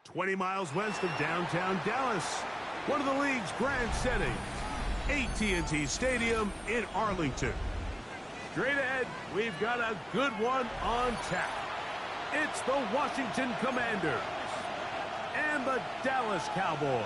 "20 miles west of downtown Dallas, one of the league's grand settings, AT&T Stadium in Arlington. Straight ahead, we've got a good one on tap. It's the Washington Commanders and the Dallas Cowboys.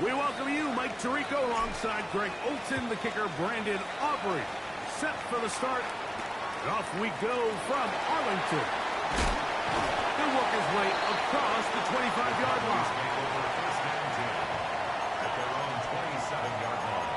We welcome you, Mike Tirico, alongside Greg Olson, the kicker, Brandon Aubrey. Set for the start. And off we go from Arlington. He'll work his way across the 25-yard line. At their own 27-yard line.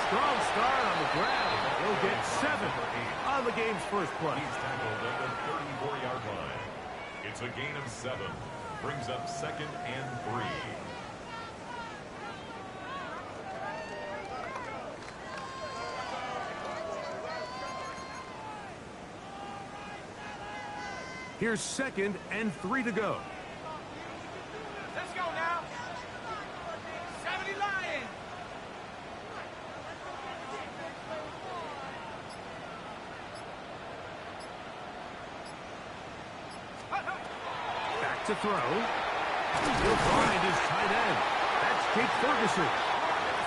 Strong start on the ground. He'll get 7 on the game's first play. He's tackled at the 34-yard line. It's a gain of 7. Brings up 2nd and 3. Here's 2nd and 3 to go. Let's go now. 70 Lions. Back to throw. He'll find his tight end. That's Kate Ferguson.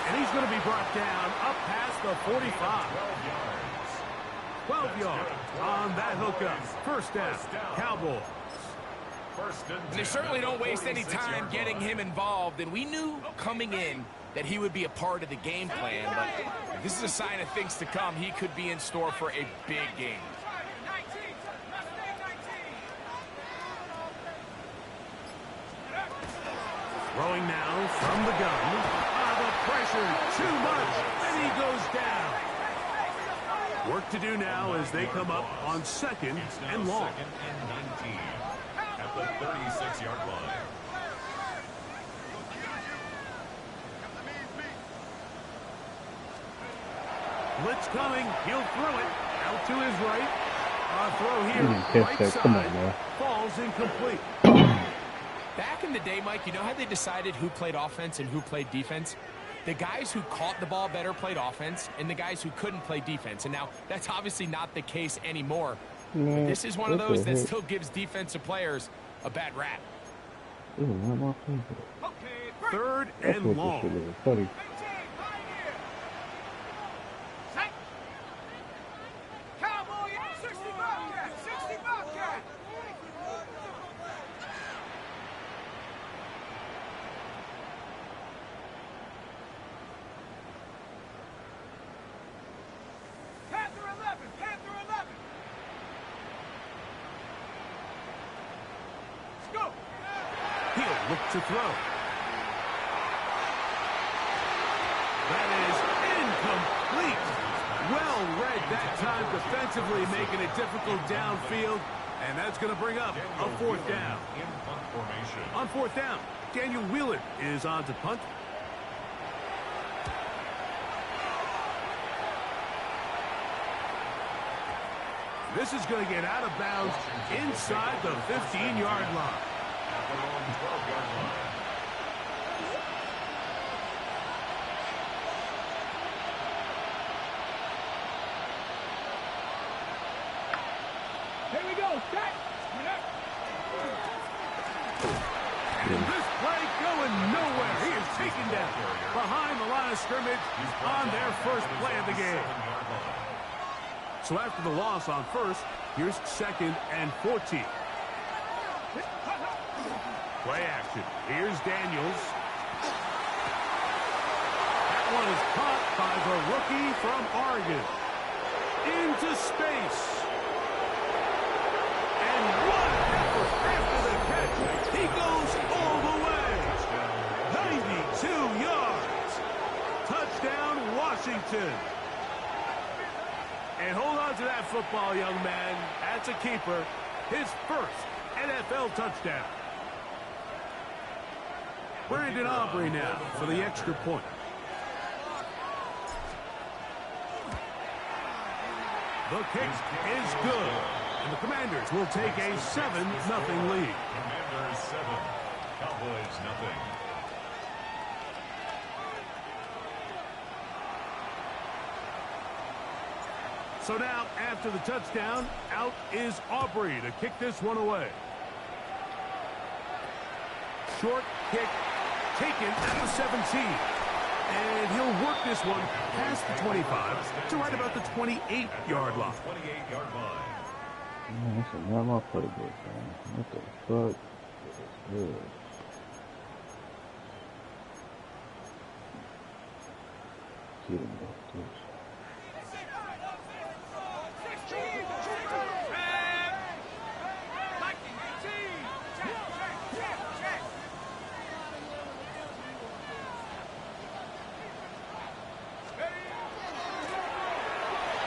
And he's going to be brought down up past the 45. 12 yards on that hookup. First down, Cowboys. They certainly don't waste any time getting him involved, and we knew coming in that he would be a part of the game plan, but this is a sign of things to come. He could be in store for a big game. Throwing now from the gun. The pressure, too much, and he goes down. Work to do now as they come up on 2nd and long. 2nd and 19 at the 36-yard line. Blitz coming. He'll throw it out to his right. A throw here, right side. Come on, man. Falls incomplete. Back in the day, Mike, you know how they decided who played offense and who played defense? The guys who caught the ball better played offense, and the guys who couldn't play defense. And now, that's obviously not the case anymore. But this is one of those that still gives defensive players a bad rap. Third and long. He'll look to throw. That is incomplete. Well read that time defensively, making it difficult downfield. And that's going to bring up a fourth down. On fourth down, Daniel Wheeler is on to punt. This is going to get out of bounds inside the 15-yard line. Here we go. And this play going nowhere. He is taken down behind the line of scrimmage on their first play of the game. So after the loss on first, here's 2nd and 14. Play action. Here's Daniels. That one is caught by the rookie from Oregon. Into space. And what an effort after the catch. He goes all the way. 92 yards. Touchdown, Washington. And hold on to that football, young man. That's a keeper. His first NFL touchdown. Brandon Aubrey now for the extra point. The kick is good. And the Commanders will take a 7-0 lead. Commanders 7, Cowboys 0. So now, after the touchdown, out is Aubrey to kick this one away. Short kick taken at the 17. And he'll work this one past the 25 to right about the 28-yard line. 28-yard line. Man, that's not my playbook, man. What the fuck? Good. Get him back to this.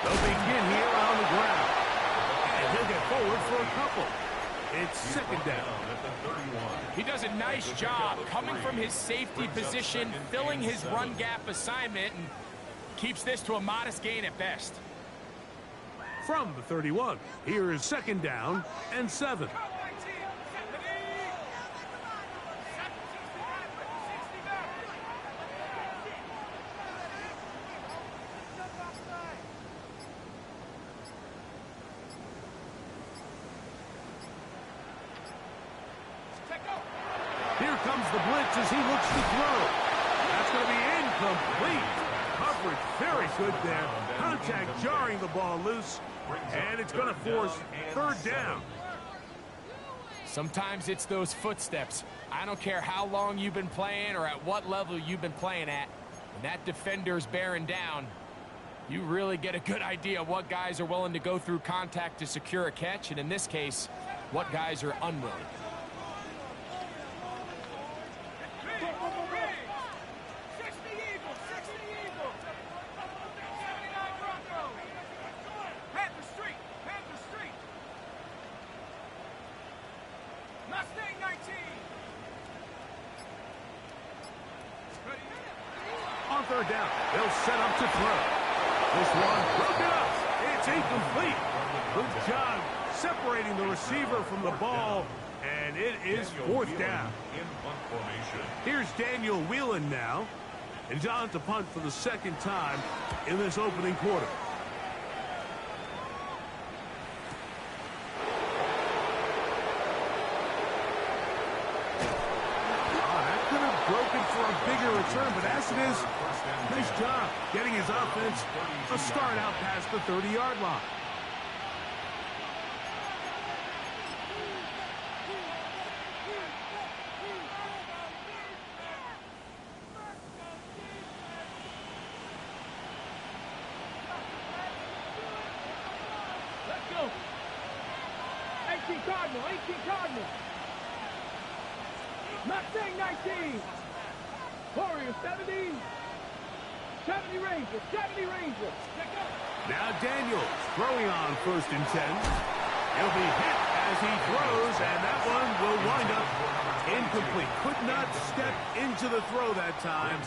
They'll begin here on the ground. And he'll get forward for a couple. It's 2nd down. He does a nice job coming from his safety position, filling his run gap assignment, and keeps this to a modest gain at best. From the 31, here is 2nd down and 7. Here comes the blitz as he looks to throw. That's going to be incomplete. Coverage very good there. Contact jarring the ball loose. And it's going to force 3rd down. Sometimes it's those footsteps. I don't care how long you've been playing or at what level you've been playing at. When that defender's bearing down, you really get a good idea of what guys are willing to go through contact to secure a catch, and in this case, what guys are unwilling. On 3rd down, they'll set up to throw. This one broken up. It's incomplete. Good job separating the receiver from the ball, and it is 4th down. Here's Daniel Whelan now. And he's on to punt for the second time in this opening quarter. That could have broken for a bigger return, but as it is, nice job getting his offense a start out past the 30-yard line. Let's go. 18 Cardinal, 18 Cardinal. Not saying 19. Warriors 70. 70 Rangers, 70 Rangers. Now Daniels throwing on 1st and 10. He'll be hit as he throws, and that one will wind up incomplete. Could not step into the throw that time.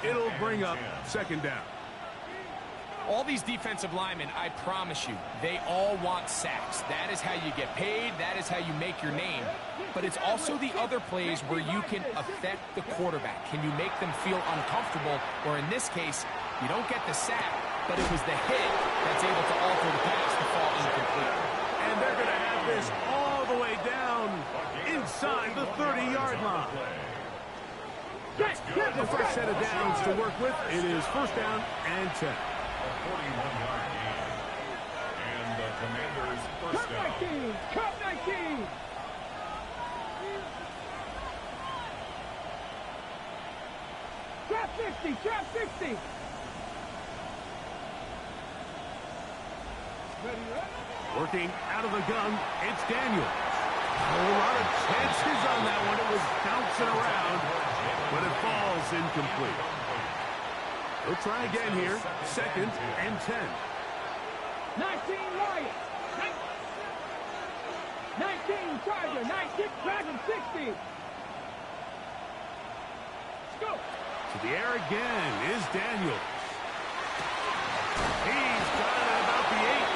It'll bring up 2nd down. All these defensive linemen, I promise you, they all want sacks. That is how you get paid. That is how you make your name. But it's also the other plays where you can affect the quarterback. Can you make them feel uncomfortable? Or in this case, you don't get the sack, but it was the hit that's able to alter the pass to fall incomplete. And they're going to have this all the way down inside the 30-yard line. The first set of downs to work with. It is 1st down and 10. 41-yard gain. And the Commanders' first down. 19, Cup 19. Trap 60, trap 60. Working out of the gun, it's Daniels. A lot of chances on that one. It was bouncing around, but it falls incomplete. We'll try again here. 2nd and 10. 19 Lions. 19 Charger. 19 Dragon 60. Let's go. To the air again is Daniels. He's got it about the 8.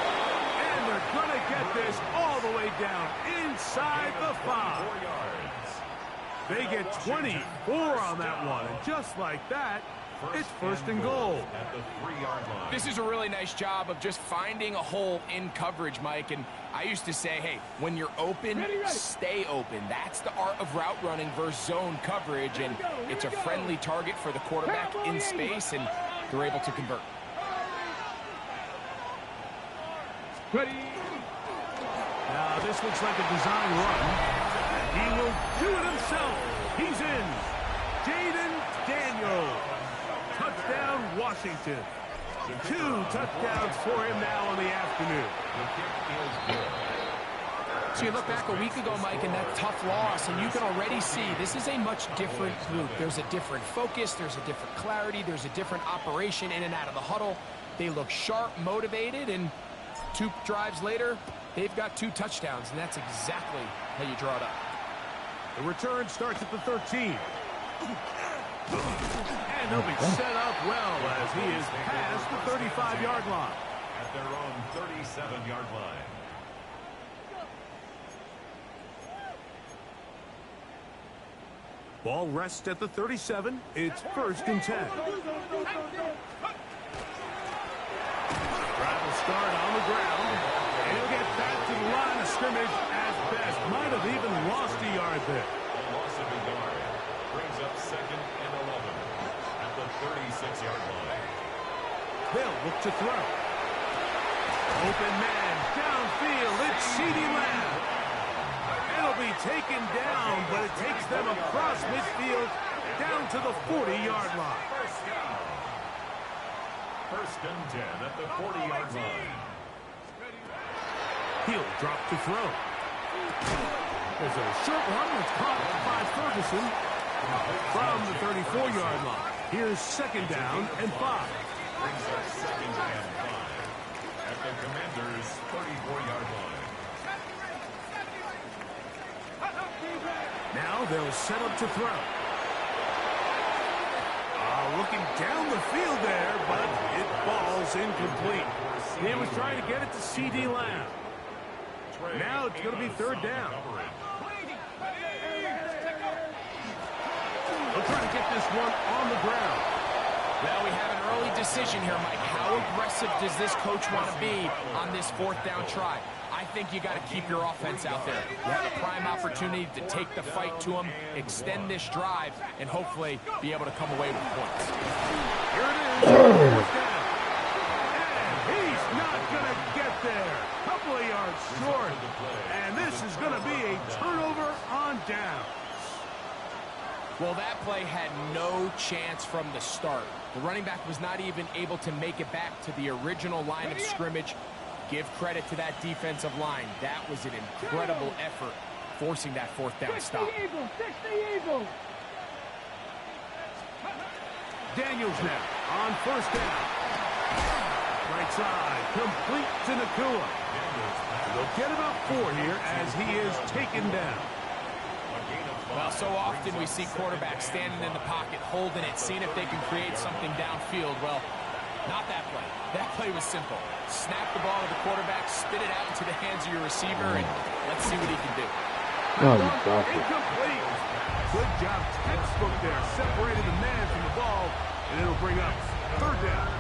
And they're going to get this all the way down inside the 5. They get 24 on that one. And just like that, it's 1st and goal. At the 3-yard line. This is a really nice job of just finding a hole in coverage, Mike. And I used to say, hey, when you're open, stay open. That's the art of route running versus zone coverage. And it's a friendly target for the quarterback in space, and they're able to convert. Ready. Now, this looks like a design run. He will do it himself. He's in. Jaden Daniels. Touchdown, Washington. 2 touchdowns for him now in the afternoon. The kick is good. So you look back a week ago, Mike, and that tough loss, and you can already see this is a much different group. There's a different focus. There's a different clarity. There's a different operation in and out of the huddle. They look sharp, motivated, and 2 drives later, they've got 2 touchdowns, and that's exactly how you draw it up. The return starts at the 13. And they'll be set up well as he is past the 35-yard line. At their own 37-yard line. Ball rests at the 37. It's 1st and 10. Travel start on the ground. And he'll get back to the line of scrimmage as best. Might have even lost a yard there. A loss of a yard brings up 2nd and 11 at the 36-yard line. They'll look to throw. Open man downfield. It's CeeDee Lamb. It'll be taken down, but it takes them across midfield down to the 40-yard line. 1st and 10 at the 40-yard line. He'll drop to throw. There's a short one that's caught by Ferguson from the 34-yard line. Here's 2nd down and 5. Brings up 2nd and 5 at the Commanders' 34-yard line. Now they'll set up to throw. Looking down the field there, but it falls incomplete. He was trying to get it to CeeDee Lamb. Now it's going to be 3rd down. They'll try to get this one on the ground. Well, we have an early decision here, Mike. How aggressive does this coach want to be on this 4th down try? I think you got to keep your offense out there. You have a prime opportunity to take the fight to them, extend this drive, and hopefully be able to come away with points. Here it is. 4th down. And he's not going to get there. Couple of yards short. And this is going to be a turnover on down. Well, that play had no chance from the start. The running back was not even able to make it back to the original line of scrimmage. Give credit to that defensive line. That was an incredible effort, forcing that 4th down stop. Daniels now on 1st down. Right side, complete to Nikah. They'll get about 4 here as he is taken down. Well, so often we see quarterbacks standing in the pocket, holding it, seeing if they can create something downfield. Well, not that play. That play was simple. Snap the ball to the quarterback, spit it out into the hands of your receiver, and let's see what he can do. Oh, you got it. Incomplete. Good job, textbook there. Separated the man from the ball, and it'll bring up 3rd down.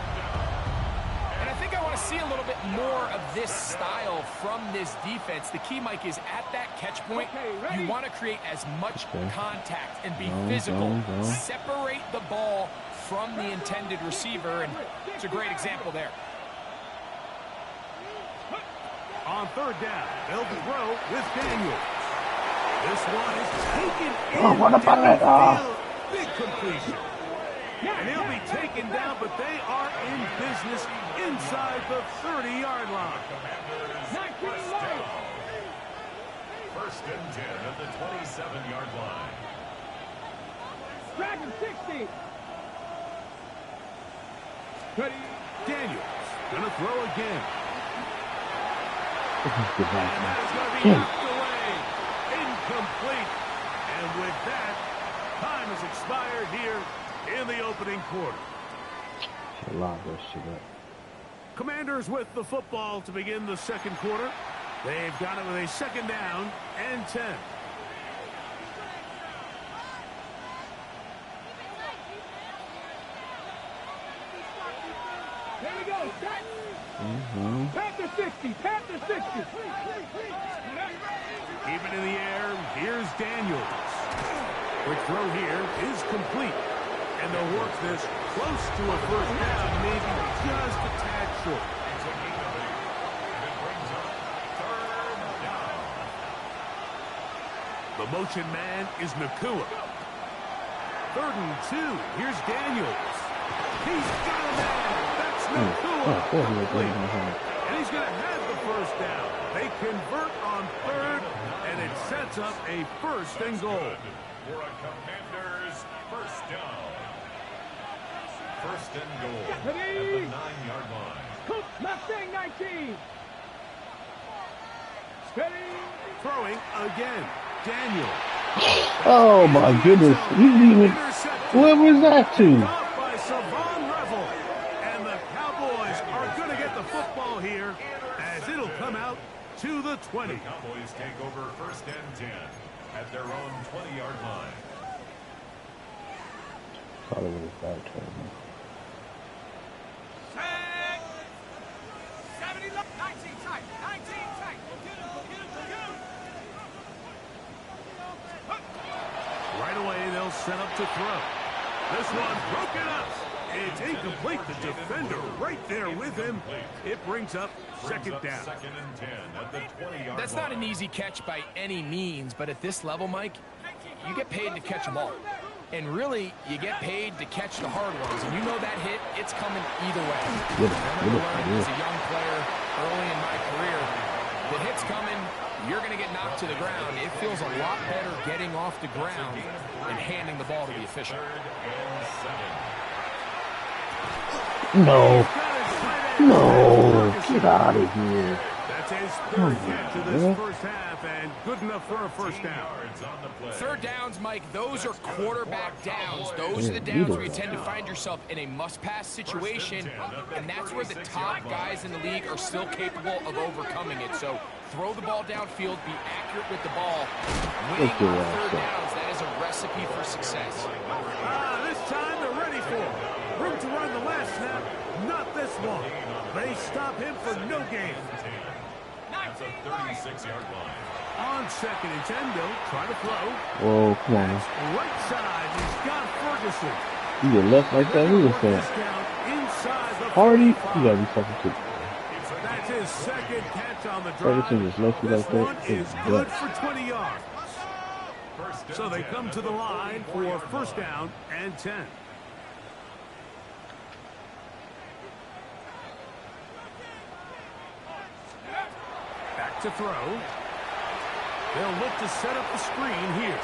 And I think I want to see a little bit more of this style from this defense. The key, Mike, is at that catch point, you want to create as much contact and be physical. Separate the ball from the intended receiver, and it's a great example there. On 3rd down, they'll throw with Daniels. This one is taken in. Oh, what about it? Oh. Big completion. And he'll be taken down, but they are in business inside the 30-yard line. 1st and 10 at the 27-yard line. Dragon 60. Daniels gonna throw again. This is good. And that is gonna be knocked away. Incomplete. And with that, time has expired here in the opening quarter. A lot of this shit up. Commanders with the football to begin the 2nd quarter. They've got it with a 2nd down and 10. Here we go. Panther 60. Panther 60. Keep it in the air. Here's Daniels. Quick throw here is complete. And they'll work this close to a 1st down, maybe just a tad short. The motion man is Nikah. 3rd and 2. Here's Daniels. He's got a man. That's Nikah. And he's going to have the 1st down. They convert on 3rd, and it sets up a 1st and goal. For a Commanders 1st down. 1st and goal at the 9-yard line. Mustang 19. Steady. Throwing again. Daniel. Oh my goodness. You didn't even. What was that to? Caught by Savon Revel. And the Cowboys are going to get the football here as it'll come out to the 20. The Cowboys take over 1st and 10 at their own 20-yard line. Thought it was a bad turn. 70, 19 tight. 19 tight. Right away, they'll set up to throw. This one broken up. It's incomplete. The defender right there with him. It brings up 2nd down. 2nd and 10 at the 20-yard line. That's not an easy catch by any means, but at this level, Mike, you get paid to catch them all. And really, you get paid to catch the hard ones. And you know that hit, it's coming either way. I remember learning as a young player early in my career, the hit's coming, you're going to get knocked to the ground. It feels a lot better getting off the ground and handing the ball to the official. 3rd and 7. No. No. Get out of here. That's his 3rd catch of this 1st half, and good enough for a 1st down. 3rd downs, Mike, those are quarterback downs. Those are the downs where you tend to find yourself in a must-pass situation, and that's where the top guys in the league are still capable of overcoming it. So throw the ball downfield, be accurate with the ball. Winning on 3rd downs, that is a recipe for success. This time they're ready for it. Route to run the last snap. Not this one. They stop him for no gain. That's a 36-yard line. On 2nd and 10, they'll try to throw. Oh, come on. Right side, he's got Ferguson. You get left like that, he was saying. Hardy, you gotta be fucking too. That's his 2nd catch on the drive. Ferguson just left you This like that. one is good for 20 yards. So they come to the line for 1st down and 10. Back to throw. They'll look to set up the screen here.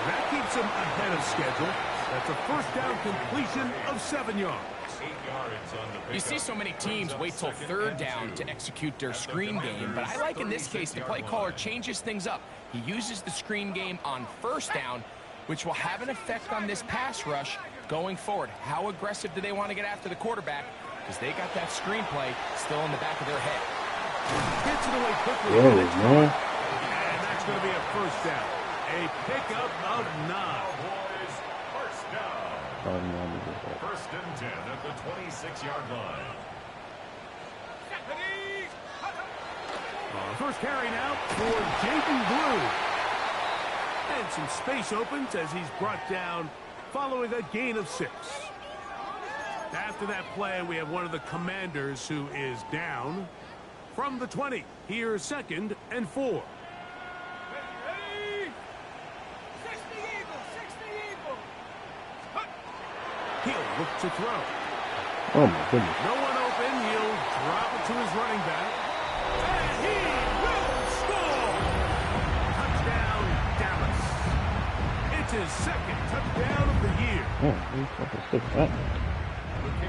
That keeps them ahead of schedule. That's a 1st down completion of 7 yards. 8 yards on the pickup. You see so many teams wait till 3rd down to execute their screen game, but I like in this case the play caller changes things up. He uses the screen game on 1st down, which will have an effect on this pass rush going forward. How aggressive do they want to get after the quarterback? Because they got that screenplay still in the back of their head. Gets it away quickly. Whoa, man. And that's going to be a 1st down. A pickup of 9. First down. 1st and 10 at the 26-yard line. First carry now for Jaden Blue. And some space opens as he's brought down following a gain of 6. After that play, we have one of the commanders who is down from the 20. Here's 2nd and 4. He'll look to throw. Oh, my goodness. No one open. He'll drop it to his running back. And he will score! Touchdown, Dallas. It's his 2nd touchdown of the year. Oh, he's fucking sick of that.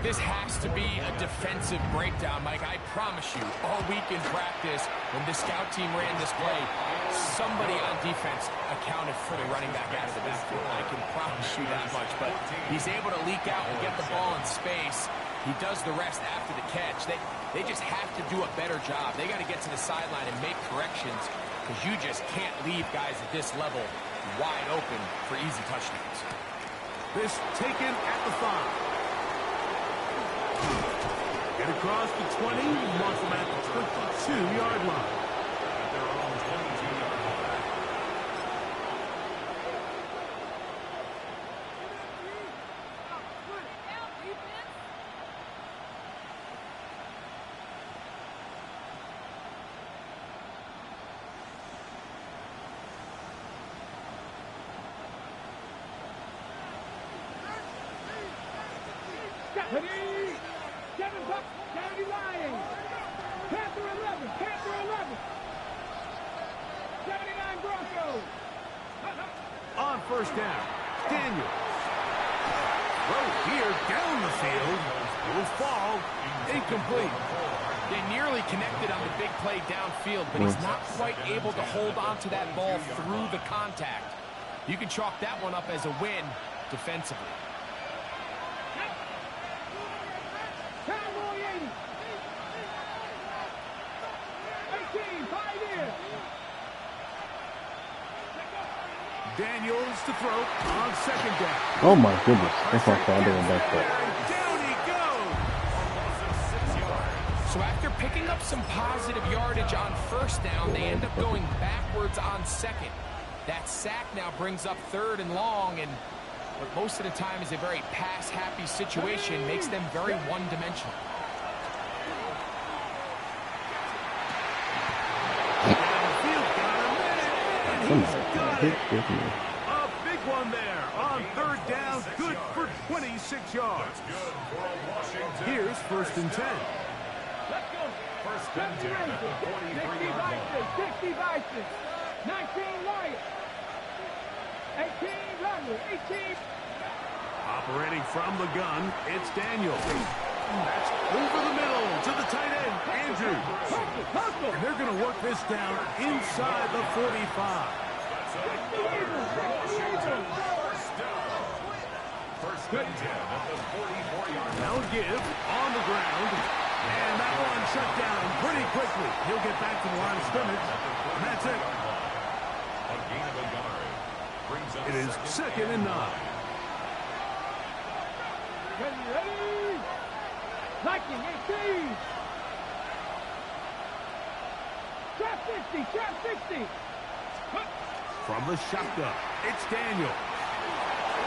This has to be a defensive breakdown, Mike. I promise you, all week in practice, when the scout team ran this play, somebody on defense accounted for the running back out of the backfield. I can promise you that much. But he's able to leak out and get the ball in space. He does the rest after the catch. They just have to do a better job. They got to get to the sideline and make corrections because you just can't leave guys at this level wide open for easy touchdowns. This taken at the 5. Get across the 20, mark them at the 22-yard line. At their own 22-yard line. On 1st down, Daniels. Throw here down the field. Will fall. Incomplete. They nearly connected on the big play downfield, but he's not quite able to hold on to that ball through the contact. You can chalk that one up as a win defensively. Daniels to throw on 2nd down. Oh, my goodness. That's not bad. Doing back there. Down he goes. So after picking up some positive yardage on 1st down, they end up going backwards on 2nd. That sack now brings up 3rd and long, and what most of the time is a very pass-happy situation makes them very one-dimensional. A big one there on 3rd down, good for 26 yards. Here's 1st and 10. Let's go. 1st and 10 at the 43-yard line. 60 Vikings, 19 Lions, 18 Runner, 18. Operating from the gun, it's Daniels. That's over the middle to the tight end, Andrews. And they're going to work this down inside the 45. First and 10 at the 44-yard line. Now give on the ground. And that one shut down pretty quickly. He'll get back to the line of scrimmage. And that's it. A gain of a yard. Brings up It is 2nd and 9. Ready. Liking 18. Trap 60. Trap 60. From the shotgun, it's Daniel.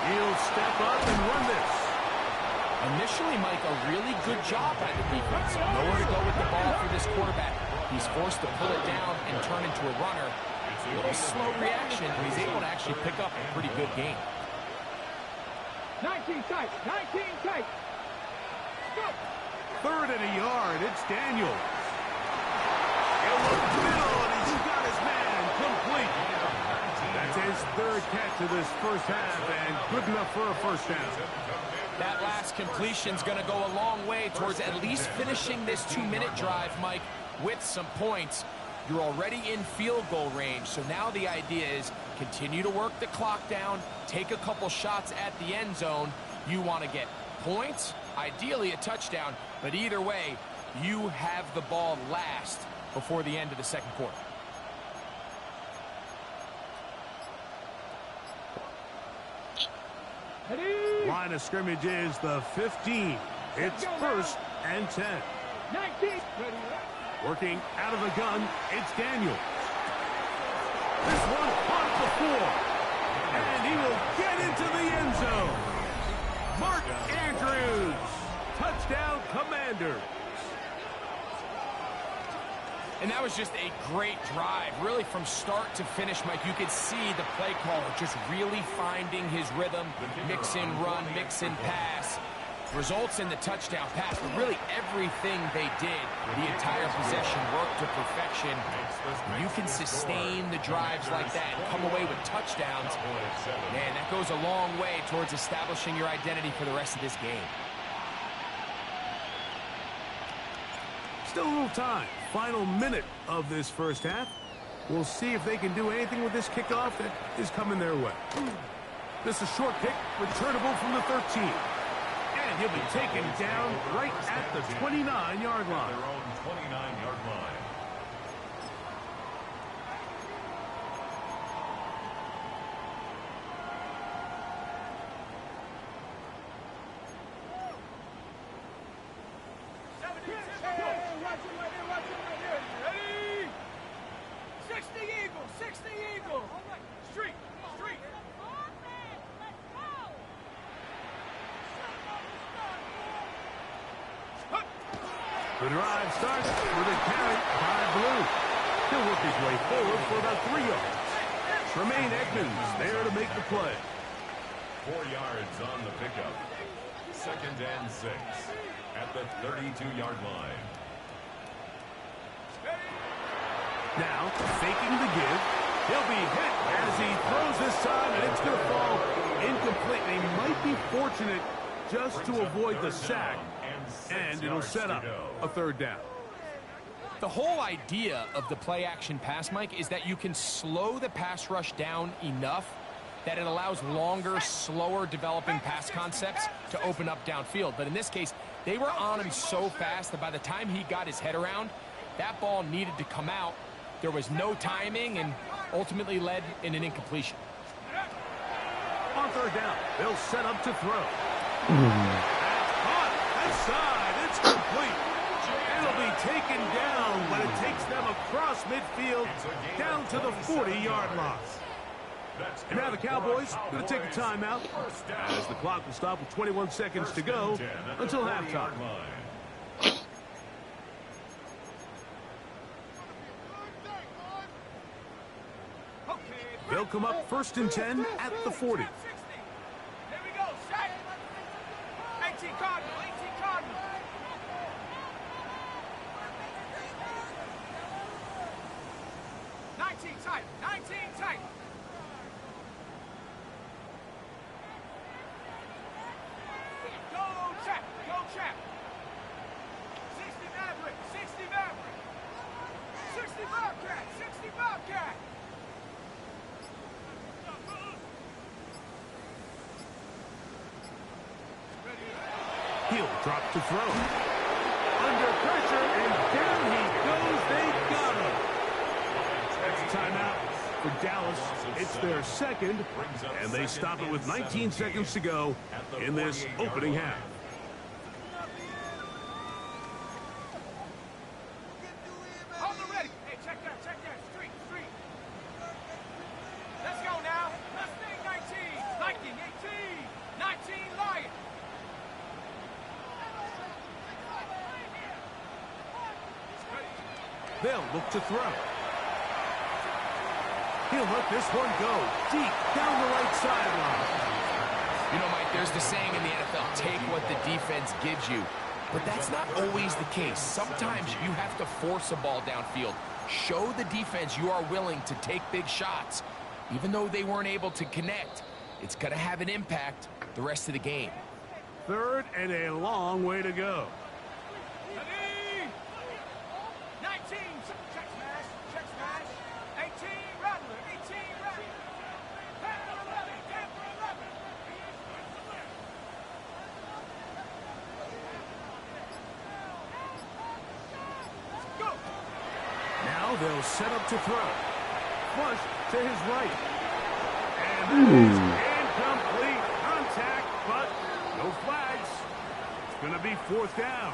He'll step up and run this. Initially, Mike, a really good job by the defense. Nowhere to go with the ball for this quarterback. He's forced to pull it down and turn into a runner. A little slow reaction, but he's able to actually pick up a pretty good game. 19 tight. 19 tight. Go. 3rd and a yard. It's Daniels. He'll look middle, and he's got his man complete. That's his 3rd catch of this first half, and good enough for a first down. That last completion's going to go a long way towards at least finishing this 2-minute drive, Mike, with some points. You're already in field goal range, so now the idea is continue to work the clock down, take a couple shots at the end zone. You want to get points, ideally a touchdown, but either way, you have the ball last before the end of the second quarter. Line of scrimmage is the 15. It's 1st and 10. 19. Working out of the gun, it's Daniels. This one caught before. And he will get into the end zone. Mark Andrews. Touchdown, Commanders. And that was just a great drive. Really, from start to finish, Mike, you could see the play caller just really finding his rhythm. Mix in run, mix in pass. Results in the touchdown pass. But really, everything they did, the entire possession worked to perfection. You can sustain the drives like that and come away with touchdowns. Man, that goes a long way towards establishing your identity for the rest of this game. Still a little time. Final minute of this first half. We'll see if they can do anything with this kickoff that is coming their way. This is a short kick, returnable from the 13. And he'll be taken down right at the 29-yard line. Their own 29-yard line. Ready? 60 Eagle. 60 Eagle. Street. The drive starts with a carry by Blue. He'll work his way forward for about 3 yards. Tremaine Edmonds there to make the play. 4 yards on the pickup. 2nd and 6 at the 32-yard line. Now, faking the give. He'll be hit as he throws this time, and it's going to fall incomplete. They might be fortunate just to avoid the sack, and it'll set up a 3rd down. The whole idea of the play-action pass, Mike, is that you can slow the pass rush down enough that it allows longer, slower developing pass concepts to open up downfield. But in this case, they were on him so fast that by the time he got his head around, that ball needed to come out. There was no timing and ultimately led in an incompletion. On 3rd down, they'll set up to throw. That's caught. Inside. It's complete. It'll be taken down, but it takes them across midfield down to the 40-yard line. And now the Cowboys are going to take a timeout as the clock will stop with 21 seconds to go until halftime. They'll come up 1st and 10 at the 40. Here we go. Set. 18 Cardinal. 18 Cardinal. Tight. 19 tight. Go trap. Go trap. 60 Maverick. 60 Maverick. 60 Bobcat. 60 Bobcat. He'll drop to throw. Under pressure, and down he goes. They got him. That's a timeout for Dallas. It's their 2nd, and they stop it with 19 seconds to go in this opening half. They'll look to throw. He'll let this one go deep down the right sideline. You know, Mike, there's the saying in the NFL, take what the defense gives you. But that's not always the case. Sometimes you have to force a ball downfield. Show the defense you are willing to take big shots. Even though they weren't able to connect, it's going to have an impact the rest of the game. 3rd and a long way to go. 19, check smash, 18, Rattler, 18, Rattler. 10 for 11, 10 for 11. Go. Now they'll set up to throw. Flush to his right. And that is incomplete contact, but no flags. It's going to be 4th down.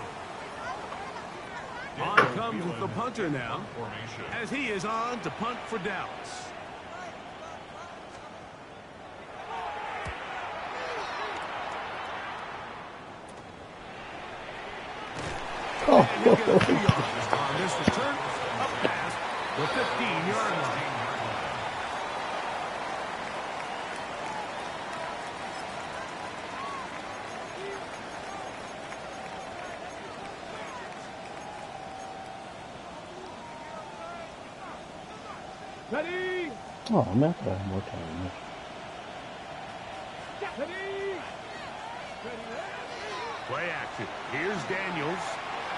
On comes with the punter now, as he is on to punt for Dallas. And he'll get a few yards on this return, up past the 15-yard line. Ready? Oh, man, I could have more time. Ready? Play action. Here's Daniels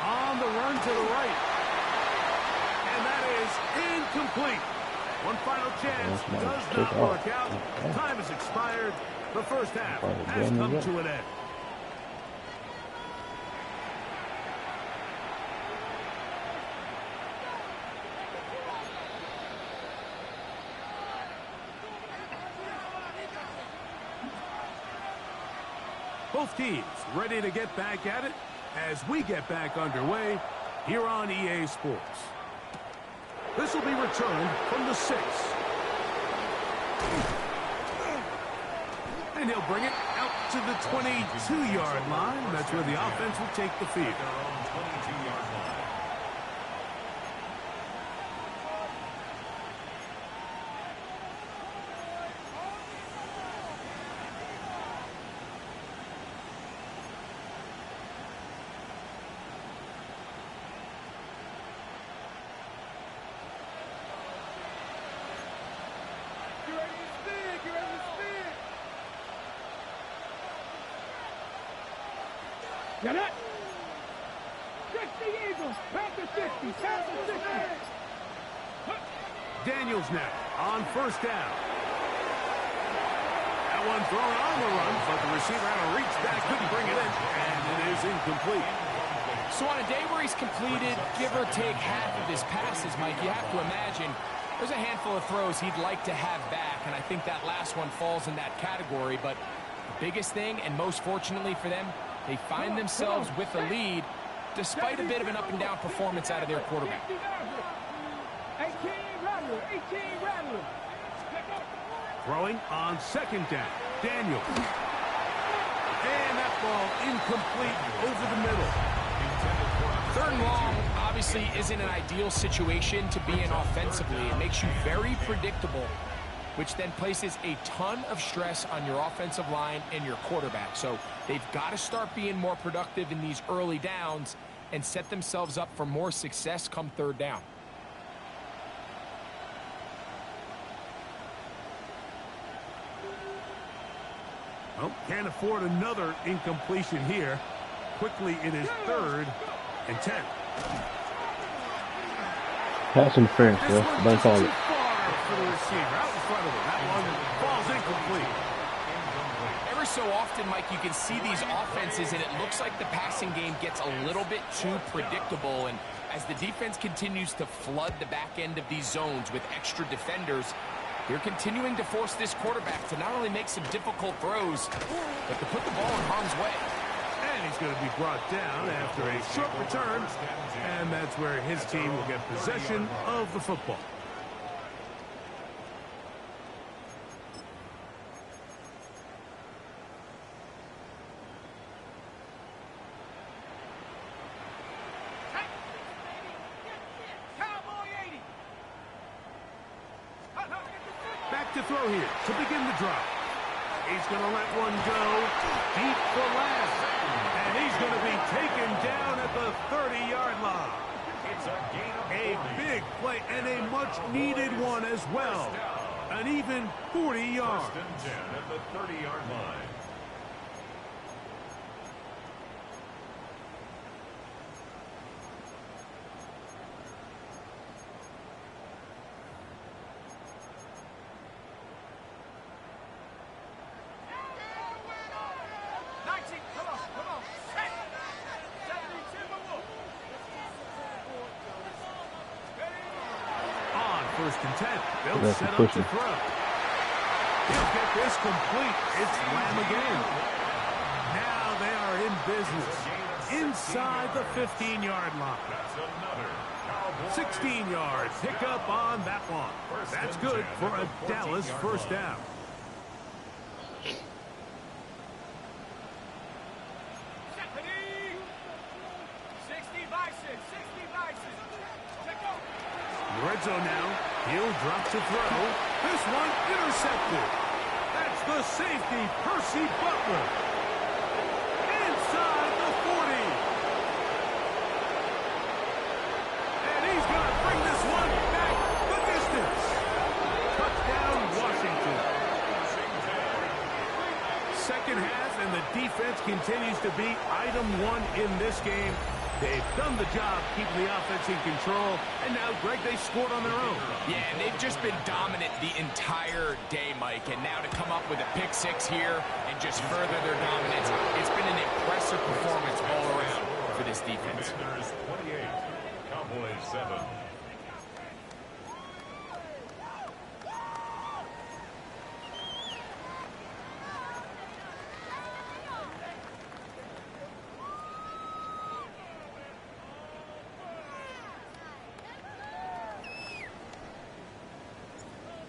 on the run to the right. And that is incomplete. One final chance does not work out. Time has expired. The first half has come to an end. Both teams ready to get back at it as we get back underway here on EA Sports. This will be returned from the 6. And he'll bring it out to the 22-yard line. That's where the offense will take the field. 22-yard line. Got it. 60 Eagles. Back to 60. Pass to 60. Daniels now on 1st down. That one thrown on the run, but the receiver had to reach back, couldn't bring it in, and it is incomplete. So on a day where he's completed, give or take half of his passes, Mike, you have to imagine there's a handful of throws he'd like to have back, and I think that last one falls in that category. But the biggest thing, and most fortunately for them, they find themselves with a lead despite a bit of an up-and-down performance out of their quarterback. 18 Rattler, 18 Rattler. Throwing on 2nd down. Daniels. And that ball incomplete over the middle. 3rd and long obviously isn't an ideal situation to be in offensively. It makes you very predictable, which then places a ton of stress on your offensive line and your quarterback. So they've got to start being more productive in these early downs and set themselves up for more success come 3rd down. Well, can't afford another incompletion here. Quickly, it is 3rd and 10. Pass interference, bro. Don't call it. For the receiver, out in front of him. That one falls incomplete. Every so often, Mike, you can see these offenses, and it looks like the passing game gets a little bit too predictable. And as the defense continues to flood the back end of these zones with extra defenders, they're continuing to force this quarterback to not only make some difficult throws, but to put the ball in harm's way. And he's going to be brought down after a short return. And that's where his team will get possession of the football. Cowboys throw here to begin the drive. He's going to let one go deep for last. And he's going to be taken down at the 30-yard line. It's a gain of 40. A big play and a much-needed one as well. An even 40 yards. First and 10 at the 30-yard line. First and 10. They'll set up to throw. He'll get this complete. It's Lamb again. Now they are in business. Inside the 15-yard line. 16 yards. Pick up on that one. That's good for a Dallas first down. Red zone now. He'll drop to throw. This one intercepted. That's the safety, Percy Butler. Inside the 40. And he's going to bring this one back the distance. Touchdown, Washington. Second half, and the defense continues to be item one in this game. They've done the job keeping the offense in control, and now, Greg, they scored on their own. Yeah, and they've just been dominant the entire day, Mike, and now to come up with a pick six here and just further their dominance, it's been an impressive performance all around for this defense. Commanders 28, Cowboys 7.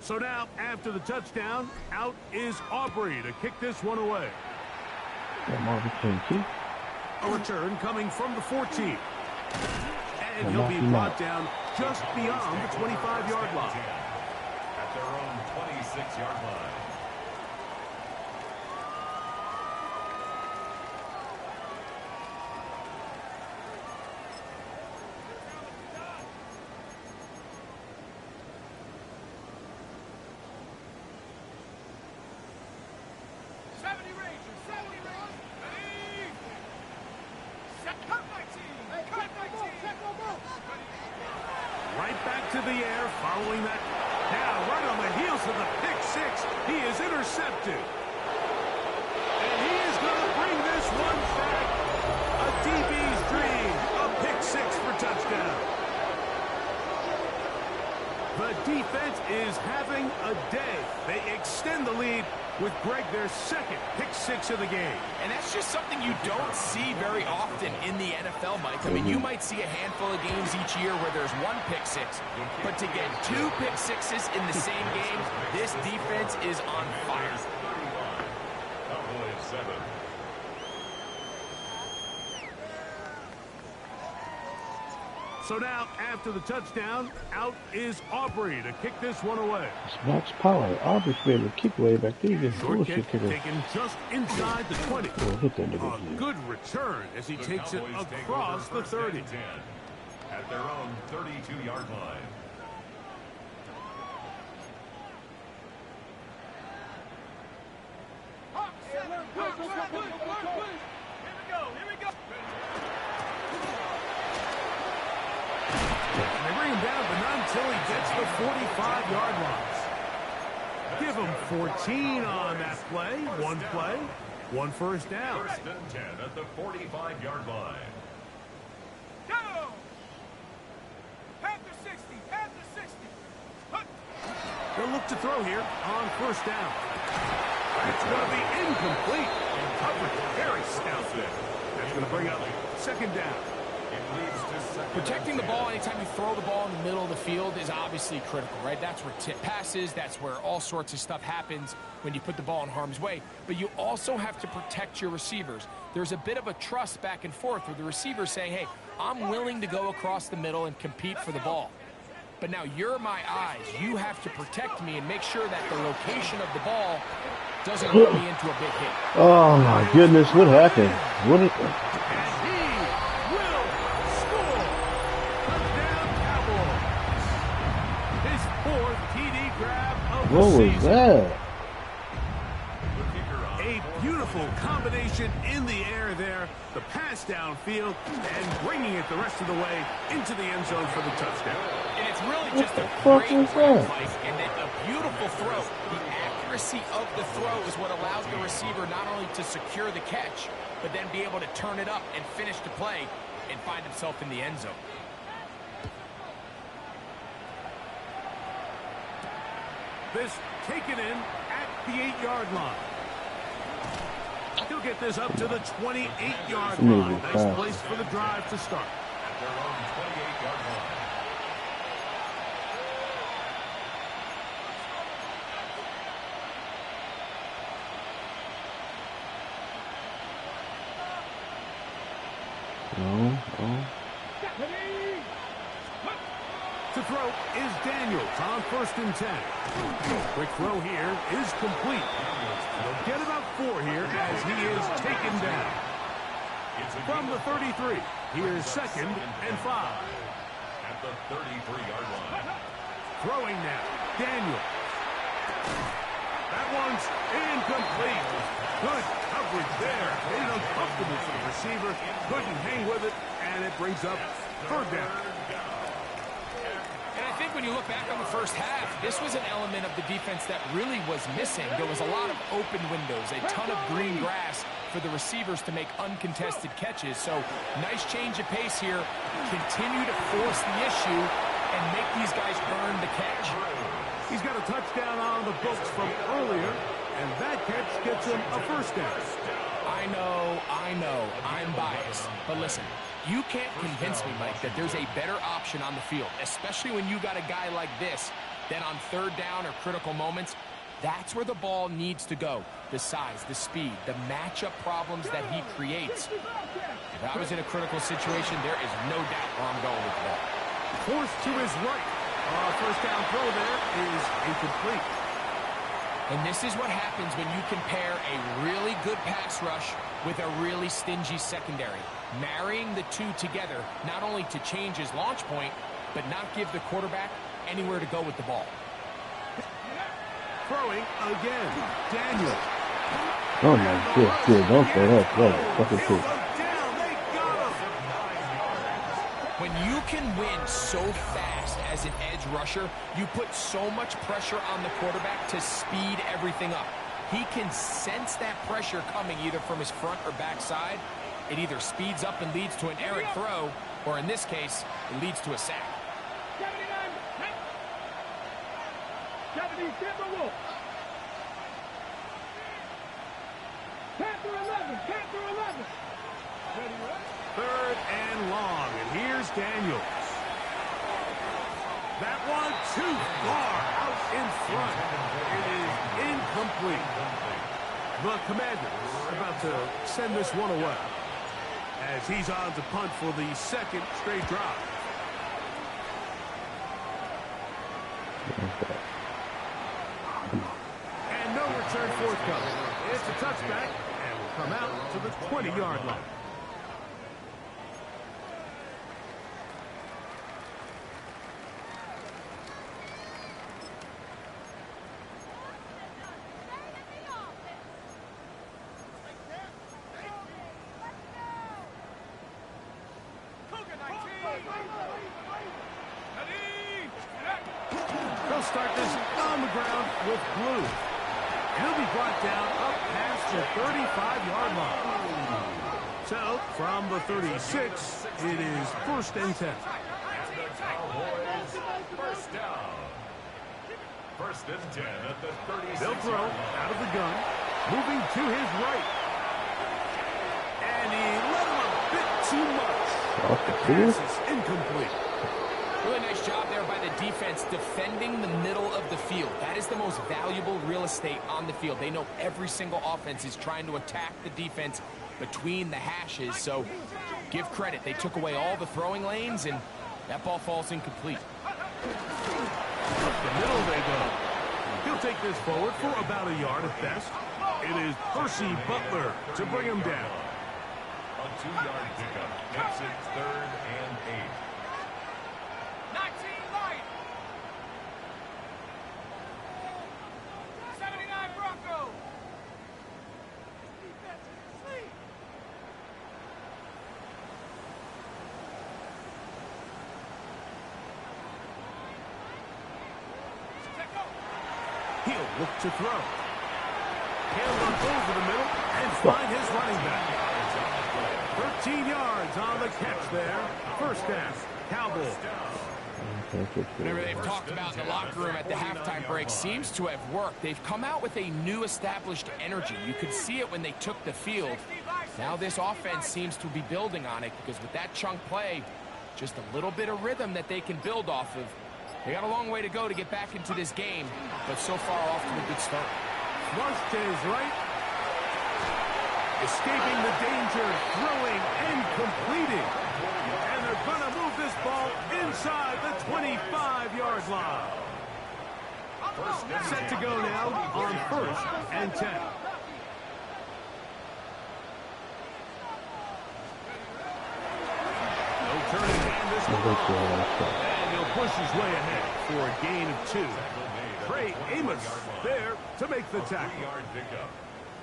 So now, after the touchdown, out is Aubrey to kick this one away. A return coming from the 14. And he'll be brought down just beyond the 25-yard line. At their own 26-yard line. Right back to the air following that. Now right on the heels of the pick six. He is intercepted. And he is going to bring this one back. A DB's dream. A pick six for touchdown. The defense is having a day. They extend the lead with Greg their second pick six of the game. And that's just something you don't see very often in the NFL, Mike. I mean, you might see a handful of games each year where there's one pick six, but to get two pick sixes in the same game, this defense is on fire. Cowboys 7. So now, after the touchdown, out is Aubrey to kick this one away. It's Max Power. Aubrey's be able to kick away back there. Short kick taken just inside the 20. Oh, hit that nigga. A good return as he takes it across the 30. At their own 32-yard line. They bring him down, but not until he gets the 45-yard line. Give him 14 on that play. One first down. First and 10 at the 45-yard line. Go! Panther 60, Panther 60. They'll look to throw here on first down. It's going to be incomplete. And coverage very stout there. That's going to bring up second down. It leads to second. Protecting the ball anytime you throw the ball in the middle of the field is obviously critical, right? That's where tip passes, that's where all sorts of stuff happens when you put the ball in harm's way. But you also have to protect your receivers. There's a bit of a trust back and forth with the receivers saying, hey, I'm willing to go across the middle and compete for the ball. but now you're my eyes. You have to protect me and make sure that the location of the ball doesn't run me into a big hit. Oh my goodness, what happened? What is... And he will score. Touchdown Cowboys. His 4th TD grab of the What season. was that? A beautiful combination in the air there. The pass downfield and bringing it the rest of the way into the end zone for the touchdown. And it's really What just the a fuck great was grab, that? Mike, and then a beautiful throw. The accuracy of the throw is what allows the receiver not only to secure the catch, but then be able to turn it up and finish the play and find himself in the end zone. This taken in at the 8-yard line. He'll get this up to the 28-yard line. Nice place for the drive to start. At their own 28-yard line. No. To throw is Daniels on 1st and 10. Quick throw here is complete. They'll get about 4 here as he is taken down. From the 33, here's 2nd and 5. At the 33-yard line. Throwing now, Daniels. That one's incomplete. Good coverage there. Made it uncomfortable for the receiver. Couldn't hang with it, and it brings up 3rd down. And I think when you look back on the first half, this was an element of the defense that really was missing. There was a lot of open windows, a ton of green grass for the receivers to make uncontested catches. So nice change of pace here. Continue to force the issue and make these guys earn the catch. He's got a touchdown on the books from earlier, and that catch gets him a 1st down. I know, I'm biased. But listen, you can't convince me, Mike, that there's a better option on the field, especially when you got a guy like this, that on 3rd down or critical moments, that's where the ball needs to go. The size, the speed, the matchup problems that he creates. If I was in a critical situation, there is no doubt where I'm going with the ball. Forced to his right. 1st down throw there is incomplete. And this is what happens when you compare a really good pass rush with a really stingy secondary. Marrying the two together, not only to change his launch point, but not give the quarterback anywhere to go with the ball. Throwing again, Daniel. Oh my good. Don't throw that. That fucking pick. Down, they got him. When you can win so fast as an edge rusher, you put so much pressure on the quarterback to speed everything up. He can sense that pressure coming either from his front or back side. It either speeds up and leads to an errant throw, or in this case, it leads to a sack. 70, Timberwolves. Panther 11, Panther 11. 3rd and long, and here's Daniels. That one too far out in front. It is incomplete. The Commanders are about to send this one away as he's on to punt for the 2nd straight drive. And no return forthcoming. It's a touchback and will come out to the 20-yard line. They'll start this on the ground with Blue. He'll be brought down up past the 35-yard line. So, from the 36, it is 1st and 10. And the Cowboys, 1st down. 1st and 10 at the 36. They'll throw out of the gun, moving to his right. And he let him a bit too much. The pass is incomplete. Really nice job there by the defense defending the middle of the field. That is the most valuable real estate on the field. They know every single offense is trying to attack the defense between the hashes. So give credit. They took away all the throwing lanes, and that ball falls incomplete. Up the middle they go. He'll take this forward for about a yard at best. It is Percy Butler to bring him down. A 2-yard pickup makes it 3rd and 8. 19 Lions. 79 Broncos. He'll look to throw. He'll run over the middle and find his running back. 13 yards on the catch there. First down, Cowboys. Whatever they've talked about in the locker room at the halftime break seems to have worked. They've come out with a new established energy. You could see it when they took the field. Now this offense seems to be building on it because with that chunk play, just a little bit of rhythm that they can build off of. They got a long way to go to get back into this game, but so far off to a good start. Flush to his right. Escaping the danger, throwing and completing. And they're going to move this ball inside the 25-yard line. Set to go now on 1st and 10. No turning hand this time. And he'll push his way ahead for a gain of 2. Trey Amos there to make the tackle.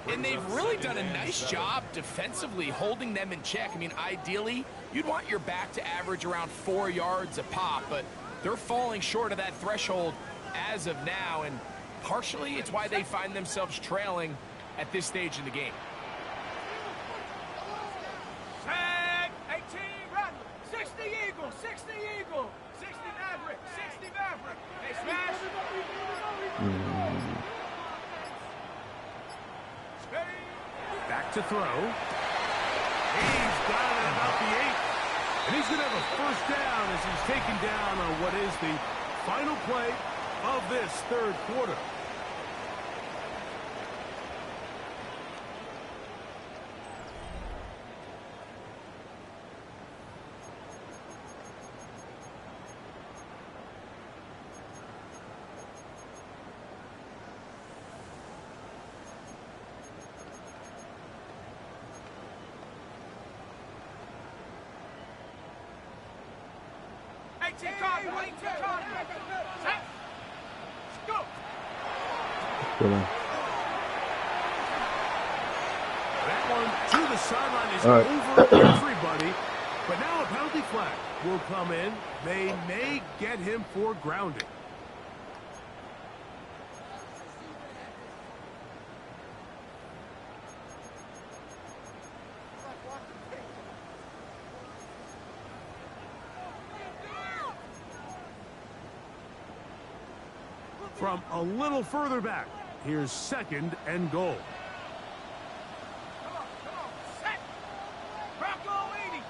And they've really done a nice job defensively holding them in check. I mean, ideally, you'd want your back to average around 4 yards a pop, but they're falling short of that threshold as of now, and partially it's why they find themselves trailing at this stage in the game. Tag, 18 Rattler, 60 Eagle, 60 Eagle, 60 Maverick, 60 Maverick. They smash. Back to throw. He's got it about the 8. And he's going to have a first down as he's taken down on what is the final play of this 3rd quarter. That one to the sideline is over everybody. But now a penalty flag will come in. They may get him for grounding. From a little further back, here's 2nd and goal. Come on, set. Bronco 80.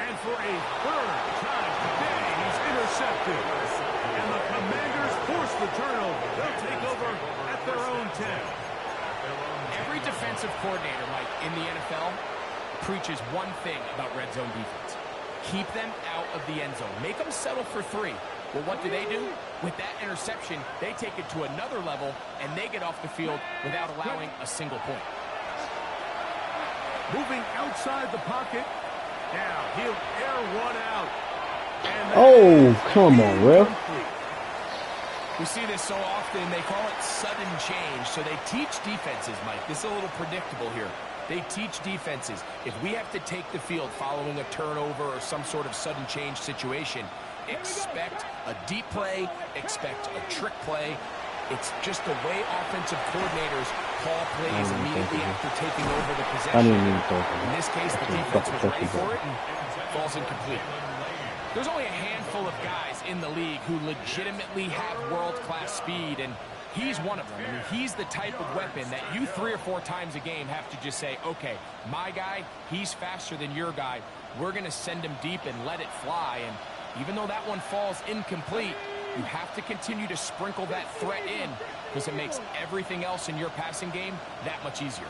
And for a 3rd time today, he's intercepted. And the Commanders force the turnover. They'll take over at their own 10. Every defensive coordinator, Mike, in the NFL preaches one thing about red zone defense. Keep them out of the end zone. Make them settle for 3. Well, what do? With that interception, they take it to another level, and they get off the field without allowing a single point. Moving outside the pocket. Now he'll air one out. Oh, come on, ref. We see this so often, they call it sudden change. So they teach defenses, Mike. This is a little predictable here. They teach defenses, if we have to take the field following a turnover or some sort of sudden change situation, expect a deep play, expect a trick play. It's just the way offensive coordinators call plays immediately after taking over the possession. In this case, the defense was ready for it and falls incomplete. There's only a handful of guys in the league who legitimately have world-class speed, and he's one of them. I mean, he's the type of weapon that you 3 or 4 times a game have to just say, okay, my guy, he's faster than your guy. We're going to send him deep and let it fly. And even though that one falls incomplete, you have to continue to sprinkle that threat in because it makes everything else in your passing game that much easier.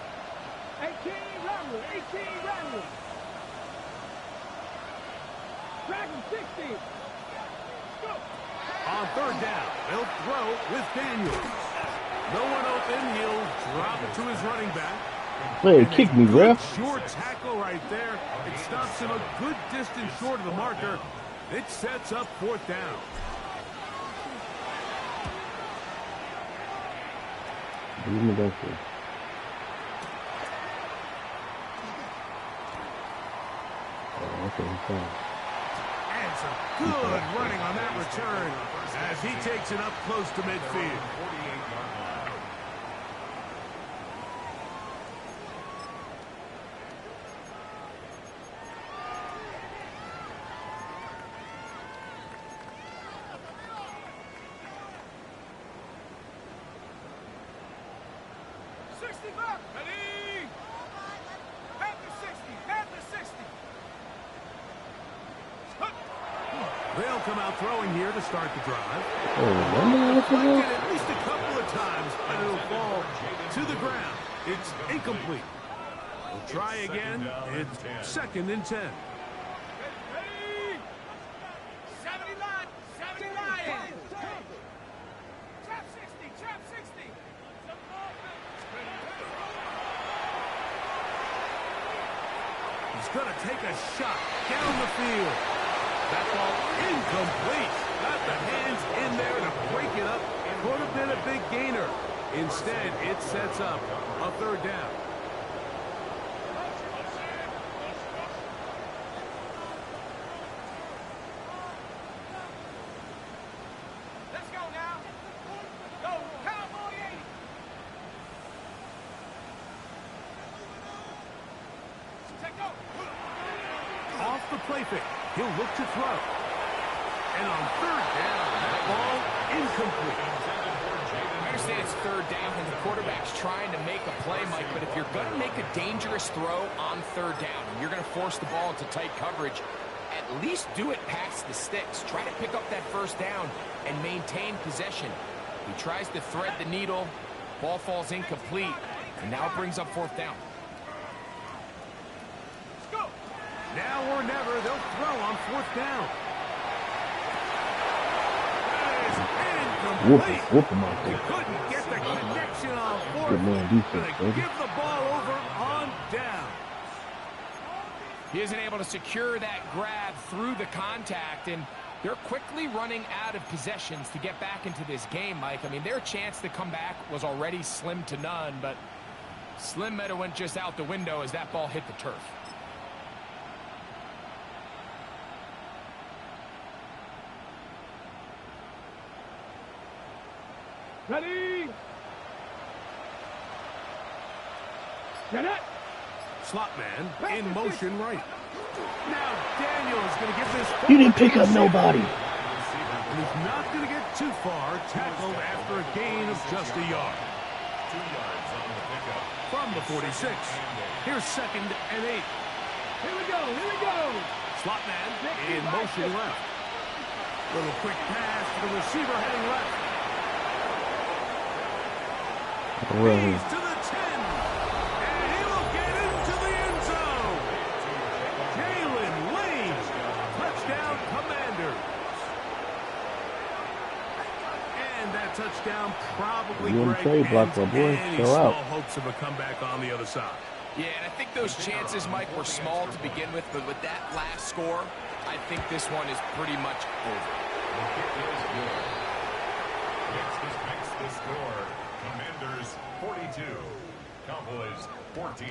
18 Rattler, 18 Rattler. Dragon 60. Go. On third down, they'll throw with Daniels. No one open, he'll drop it to his running back. Hey, kick me, ref. Short tackle right there. It stops him a good distance short of the marker. It sets up fourth down. Give me that shit. Oh, okay, he's fine. And some good running on that return as he takes it up close to midfield. 48-yard line. Ready? Panther 60, Panther 60. They'll come out throwing here to start the drive. Oh, remember that Like for it at least a couple of times, and it'll fall to the ground. It's incomplete. We'll try again. It's 2nd and 10. Ready? 79, 79. Trap 60, trap 60. He's going to take a shot down the field. That ball incomplete. Got the hands in there to break it up. Could have been a big gainer. Instead, it sets up a third down. Let's go now. Go, Cowboy 80. Take go. Off the play fake. He'll look to throw. And on third down, that ball incomplete. I understand it's third down and the quarterback's trying to make a play, Mike, but if you're going to make a dangerous throw on third down and you're going to force the ball into tight coverage, at least do it past the sticks. Try to pick up that first down and maintain possession. He tries to thread the needle. Ball falls incomplete and now brings up fourth down. Go. Now or never, they'll throw on fourth down. That is incomplete. Whoop him out He there. couldn't get the connection on fourth. Good man defense, Gonna baby. give the ball over on down. He isn't able to secure that grab through the contact, and they're quickly running out of possessions to get back into this game, Mike. I mean, their chance to come back was already slim to none, but slim might have went just out the window as that ball hit the turf. Ready? Get it. Slot man in motion right. Now Daniels going to get this. You didn't pick up nobody. And he's not going to get too far. Tackled after a gain of just a yard. 2 yards on the pickup. From the 46. Here's 2nd and 8. Here we go, here we go. Slot man in motion left. Little quick pass to the receiver heading left. Well, He's to the 10. And he will get into the end zone. Jalen Lane. Touchdown Commanders. And that touchdown probably You in Greg, trade block, ends my boy. any Chill small out. hopes of a comeback on the other side. Yeah, and I think those chances, Mike, were small to begin with, but with that last score, I think this one is pretty much over. The kick is good. Makes the score. Commanders 42. Cowboys 14.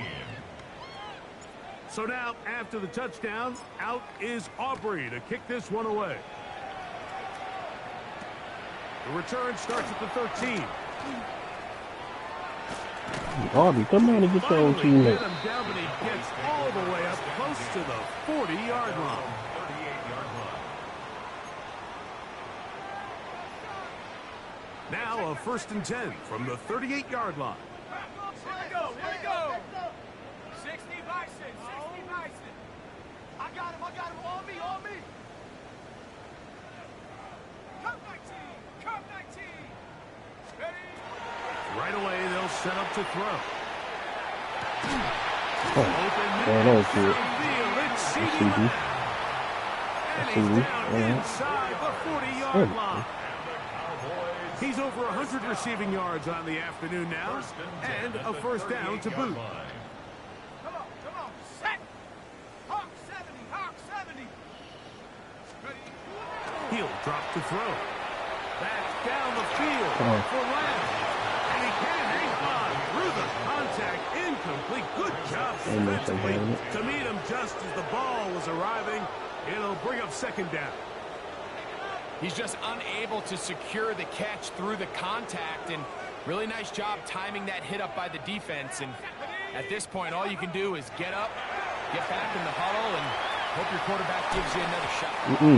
So now, after the touchdown, out is Aubrey to kick this one away. The return starts at the 13. Aubrey, come on and get your own Finally teammate. get him down, but he gets all the way up close to the 40-yard line. 38-yard line. Now a 1st and 10 from the 38-yard line. Here we go, here we go. 60 Bison, 60 Bison. I got him, on me, on me. Right away, they'll set up to throw. Oh, that was good. It's CD. CeeDee Lamb. And he's down inside the 40-yard line. He's over 100 receiving yards on the afternoon now, and a first down to boot. Come on, set. Hawk 70. He'll drop to throw. That's down the field for Lamb. And he can't hang on through the contact. Incomplete. Good job defensively to meet him just as the ball was arriving. It'll bring up second down. He's just unable to secure the catch through the contact, and really nice job timing that hit up by the defense. And at this point, all you can do is get up, get back in the huddle, and hope your quarterback gives you another shot.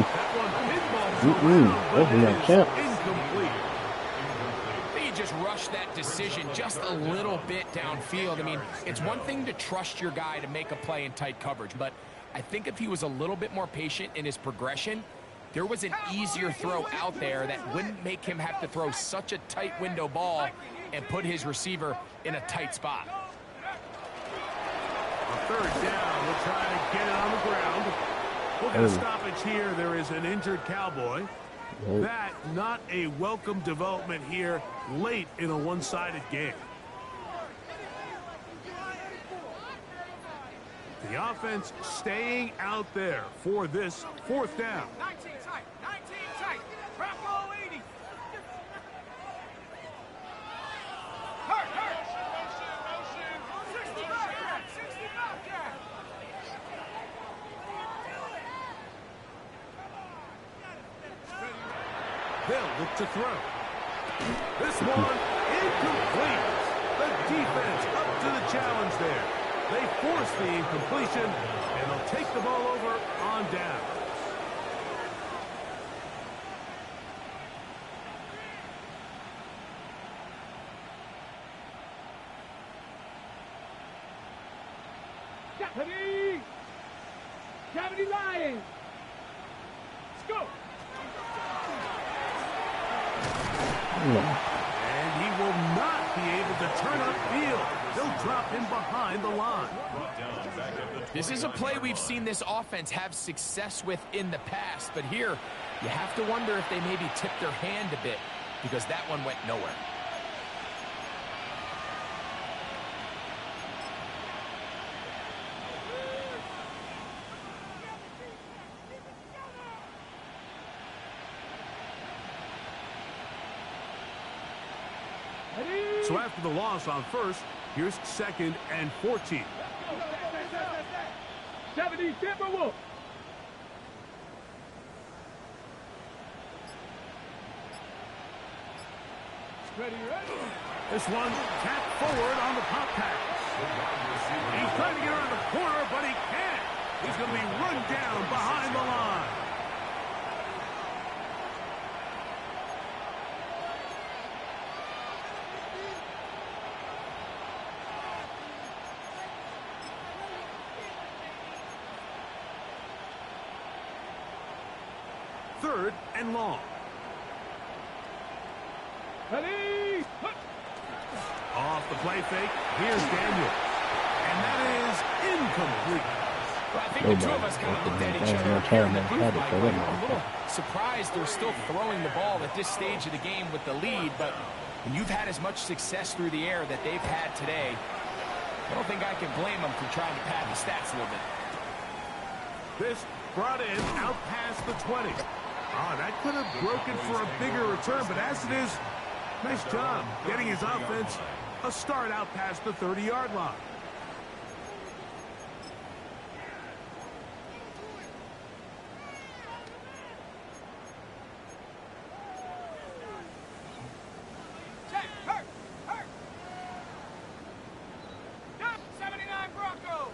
That one pinballs around, but incomplete. He just rushed that decision just a little bit downfield. I mean, it's one thing to trust your guy to make a play in tight coverage, but I think if he was a little bit more patient in his progression, there was an easier throw out there that wouldn't make him have to throw such a tight window ball and put his receiver in a tight spot. A third down. We'll try to get it on the ground. We'll get a stoppage here. There is an injured Cowboy. That not a welcome development here late in a one-sided game. The offense staying out there for this fourth down. 19 tight. Bravo 80. Hurt. 60 Bobcat. They'll look to throw. This one incomplete. The defense up to the challenge there. They force the incompletion, and they'll take the ball over on down. Cavity Lions. Let's go. And he will not be able to turn upfield. They'll drop him behind the line. This is a play we've seen this offense have success with in the past, but here you have to wonder if they maybe tipped their hand a bit because that one went nowhere. So after the loss on first, here's 2nd and 14. 70 Timberwolves. Ready. This one tapped forward on the pop pass. He's trying to get around the corner, but he can't. He's going to be run down behind the line. Third and long. Ready. Off the play fake, here's Daniel. And that is incomplete. Well, I think the two of us kind of looked at each other here in the booth, Mike. I'm a little surprised they're still throwing the ball at this stage of the game with the lead, but when you've had as much success through the air that they've had today, I don't think I can blame them for trying to pad the stats a little bit. This brought in out past the 20. That could have broken for a bigger return, but as it is, nice job getting his offense a start out past the 30-yard line. Hurt. 79 Bronco.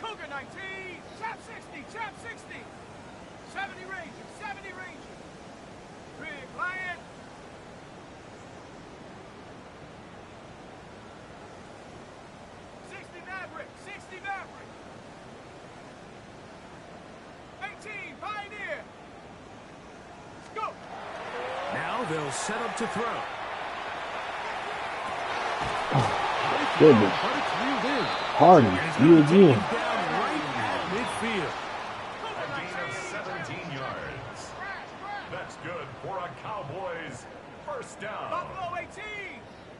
Cougar 19. Chap 60. 70 Rangers. Big Lion. 60 Maverick. 18 Pioneer. Let's go. Now they'll set up to throw. goodness. But it's reeled in. Hardy, you Taken again. down right at midfield. A gain of 17 yards. That's good for a Cowboys first down. Buffalo 18.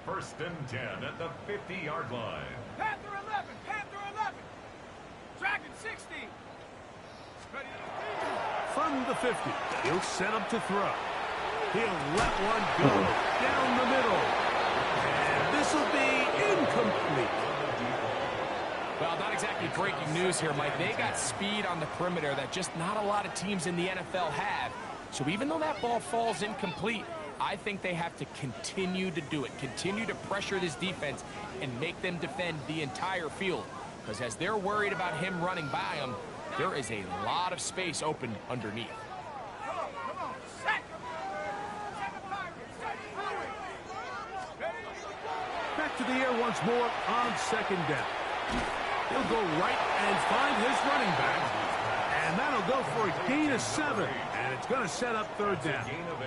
First and 10 at the 50-yard line. Panther 11. Panther 11. Dragon 60. Ready. From the 50, he'll set up to throw. He'll let one go down the middle. And this will be incomplete. Well, not exactly breaking news here, Mike. They got speed on the perimeter that just not a lot of teams in the NFL have. So even though that ball falls incomplete, I think they have to continue to do it. Continue to pressure this defense and make them defend the entire field. Because as they're worried about him running by them, there is a lot of space open underneath. Come on. Set. Set the Pirates. Set the Pirates. Ready. Back to the air once more on second down. He'll go right and find his running back. And that'll go for a gain of 7. And it's going to set up third down. Gain of 8.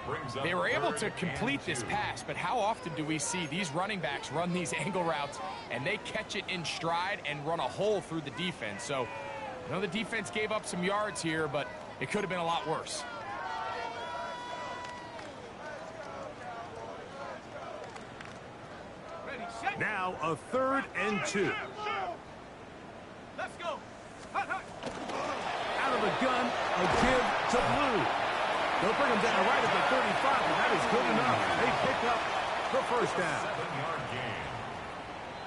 Brings up They were able to third complete and this 2. pass, but how often do we see these running backs run these angle routes and they catch it in stride and run a hole through the defense? So, I know the defense gave up some yards here, but it could have been a lot worse. Ready. Set. Now a 3rd and 2. Let's go. Hut, hut. Out of the gun, a give to Blue. They'll bring him down right at the 35, and that is good enough. They pick up the first down. 7-yard gain.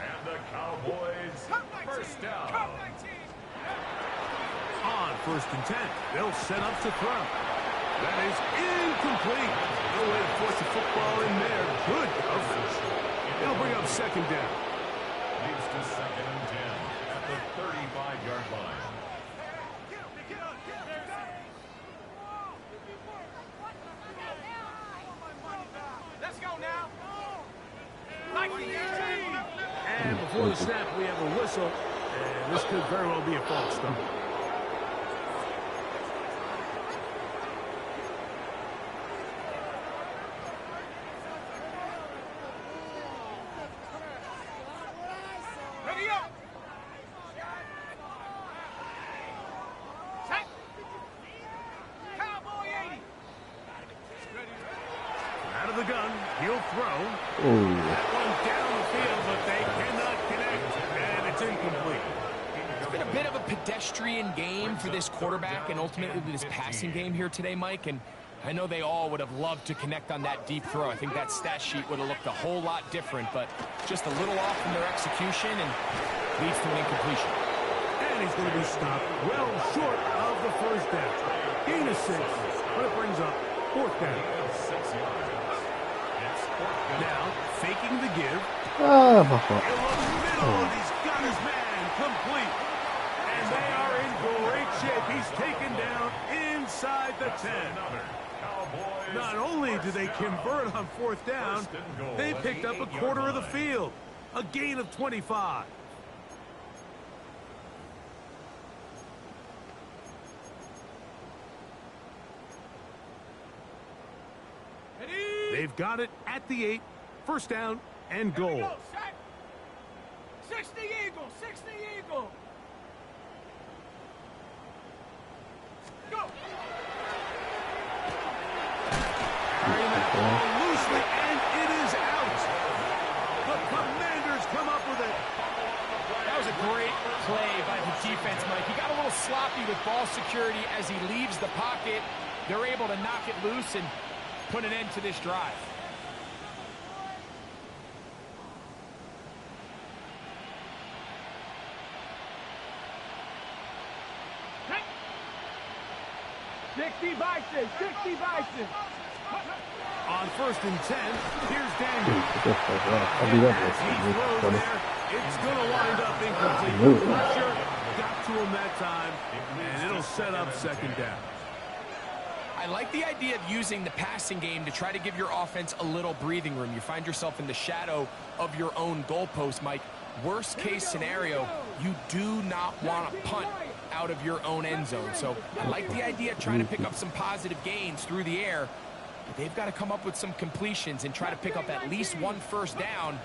And the Cowboys Cut 19. first down. Cut 19. On 1st and 10, they'll set up to throw. That is incomplete. No way to force the football in there. Good coverage. It'll bring up 2nd down. Leads to 2nd and 10 at the 35-yard line. Let's go now. 19. And before the snap, we have a whistle. And this could very well be a false start. Ready up. Set. Cowboy 80. Ready. Out of the gun, he'll throw. Oh, That one down the field, but they cannot connect, and it's incomplete. It's been a bit of a pedestrian game for this quarterback and ultimately this passing game here today, Mike. And I know they all would have loved to connect on that deep throw. I think that stat sheet would have looked a whole lot different, but just a little off in their execution and leads to an incompletion. And he's going to be stopped well short of the first down. Gain of 6, but it brings up 4th down. 6 yards. It's 4th down. Now, faking the give. ah, my fault. In the middle, and he's got his man complete. And they are in great shape. He's taken down inside the 10. Another Cowboys Not only do they convert on 4th down, they picked up a quarter of the field. A gain of 25. Ready. They've got it at the 8. First down and Here we goal. go. Set. 60 Eagle. 60 Eagle. Go. Carrying that ball loosely, and it is out. The Commanders come up with it. That was a great play by the defense, Mike. He got a little sloppy with ball security as he leaves the pocket. They're able to knock it loose and put an end to this drive. Hey. 60 Bison. 60 Bison. On 1st and 10, here's Daniel. I'll be that As he throws way. there, it's going to wind up incomplete. Move. Pressure got to him that time, and it'll set up 2nd down. I like the idea of using the passing game to try to give your offense a little breathing room. You find yourself in the shadow of your own goalpost, Mike. Worst case scenario, you do not want to punt out of your own end zone. So I like the idea of trying to pick up some positive gains through the air. But they've got to come up with some completions and try to pick up at least one first down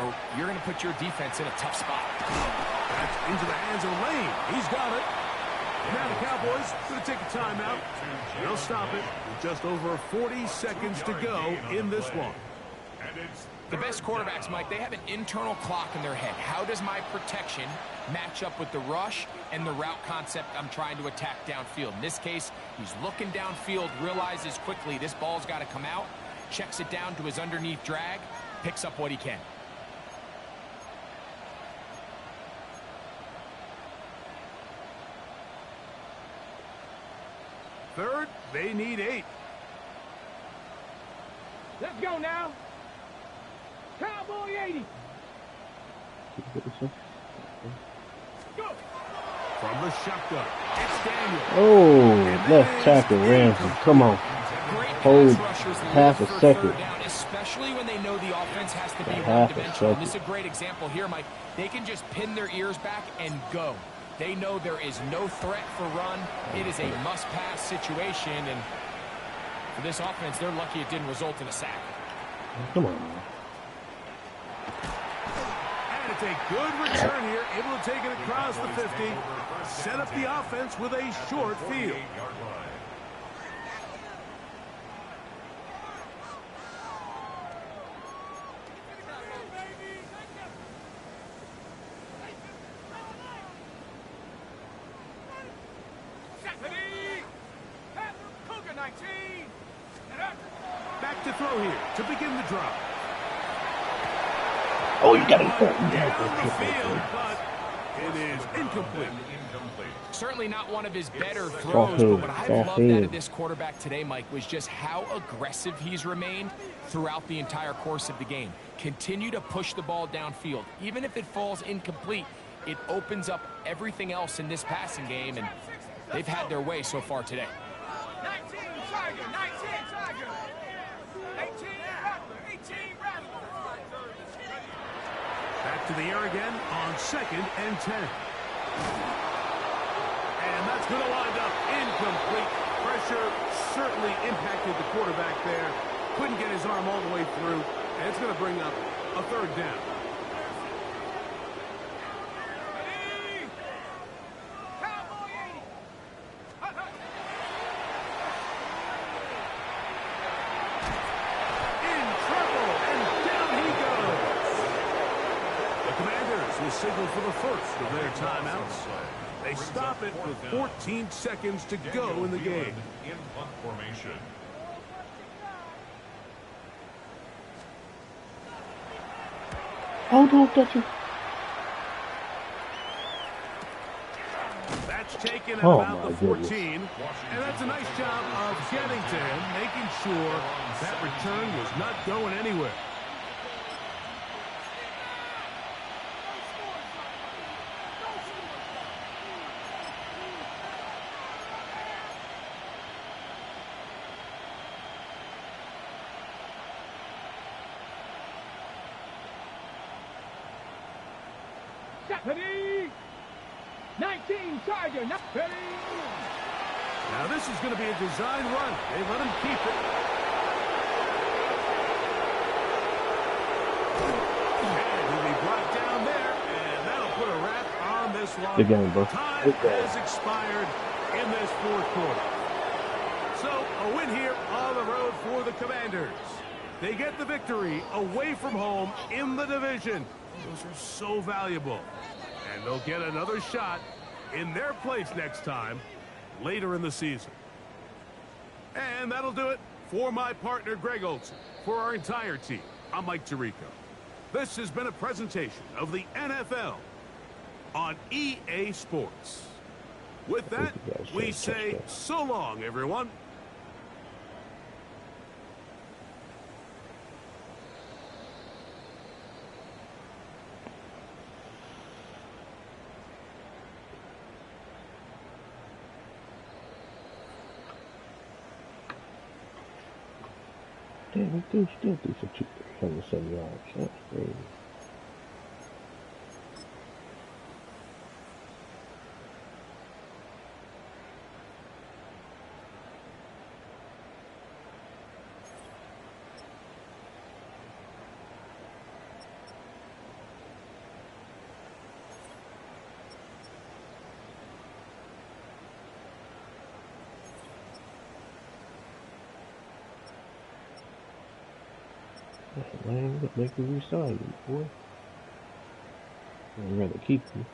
or you're going to put your defense in a tough spot. That's into the hands of Lane. He's got it. Now the Cowboys going to take a timeout. They'll stop it with just over 40 seconds to go in this one. The best quarterbacks, Mike, they have an internal clock in their head. How does my protection match up with the rush and the route concept I'm trying to attack downfield? In this case, he's looking downfield, realizes quickly this ball's got to come out, checks it down to his underneath drag, picks up what he can. Third, they need 8. Let's go now. Cowboy 80. Go. From the shotgun, it's Daniel. Oh, left tackle Ramsey. Come on. Great Hold pass rushers half look a for second. third down, especially when they know the offense has to be Half a one-dimensional. second. This is a great example here, Mike. They can just pin their ears back and go. They know there is no threat for run. It is a must-pass situation, and for this offense, they're lucky it didn't result in a sack. Come on, man. And it's a good return here, able to take it across the 50. Set up the offense with a short field. Back to throw here to begin the drive. Oh, you got Down the field, but it is incomplete. Certainly not one of his better throws, but what I loved out of this quarterback today, Mike, was just how aggressive he's remained throughout the entire course of the game. Continue to push the ball downfield. Even if it falls incomplete, it opens up everything else in this passing game, and they've had their way so far today. 19 Tiger, 19 Tiger. 18 Rattler, 18 Rattler. Back to the air again on 2nd and 10. And that's going to wind up incomplete. Pressure certainly impacted the quarterback there. Couldn't get his arm all the way through. And it's going to bring up a 3rd down. Ready? Cowboy 80. Hut, hut. In trouble, and down he goes. The Commanders will signal for the first of their timeouts. They stop it with 14 seconds to go in the game. In punt formation. Oh, don't touch him. That's taken at Oh, about my the 14. goodness. And that's a nice job of getting to him, making sure that return was not going anywhere. Ready? 19 Tiger, not ready. Now this is going to be a design run. They let him keep it. And he'll be brought down there, and that'll put a wrap on this one. Good game, bro. Time Good game. has expired in this 4th quarter. So a win here on the road for the Commanders. They get the victory away from home in the division. Those are so valuable. And they'll get another shot in their place next time later in the season. And that'll do it for my partner, Greg Olson. For our entire team, I'm Mike Tirico. This has been a presentation of the NFL on EA Sports. With that, we say so long, everyone. Damn, he still threw for 270 yards. That's crazy. Man, look, make me resign you, boy. I'd rather keep you.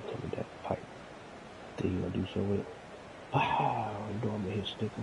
Look at that pipe. Think you gonna do something with it? Wow, you know I'm gonna hit sticker.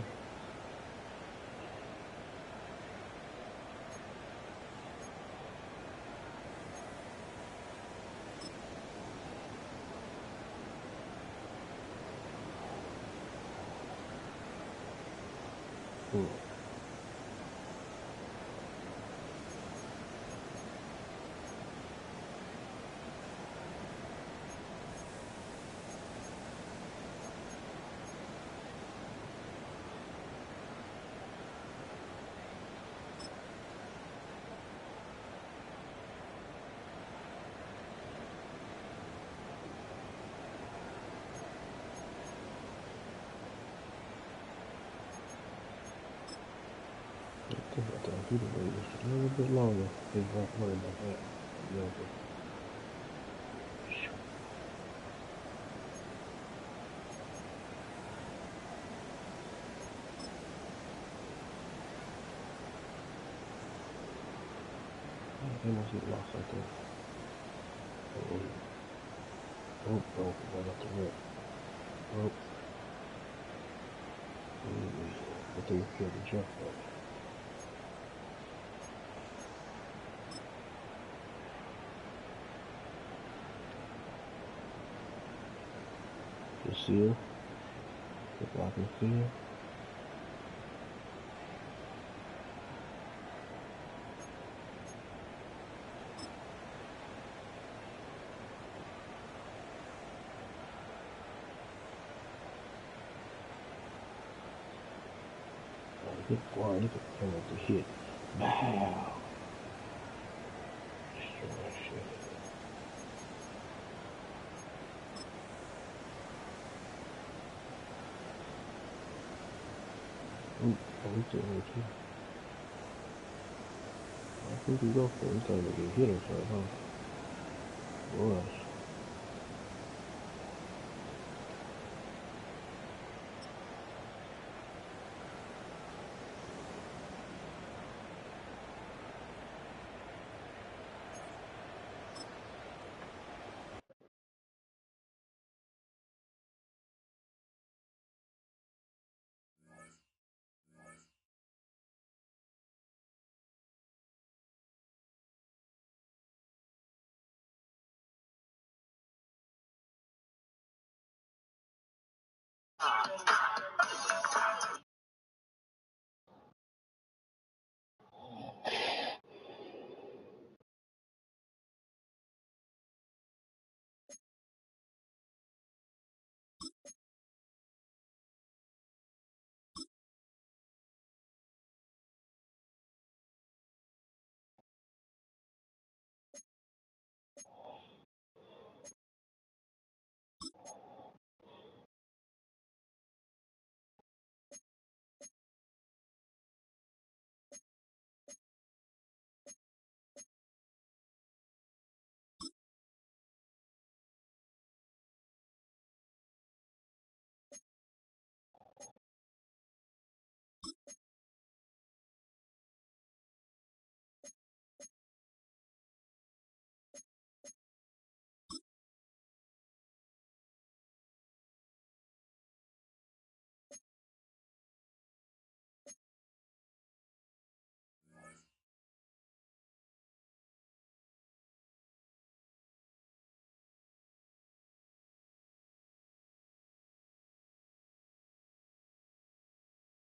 I think I told you to wait just a little bit longer. They won't worry about that. Yeah, they must get lost like that. Oh, right off the rip. Oh, but they killed the jump though. The seal, the blocking field. Good boy, look at him with the hit. Wow. Destroy that shit. Ooh, we still here too. I think we go for it. He's trying to get hit or something, huh? Was.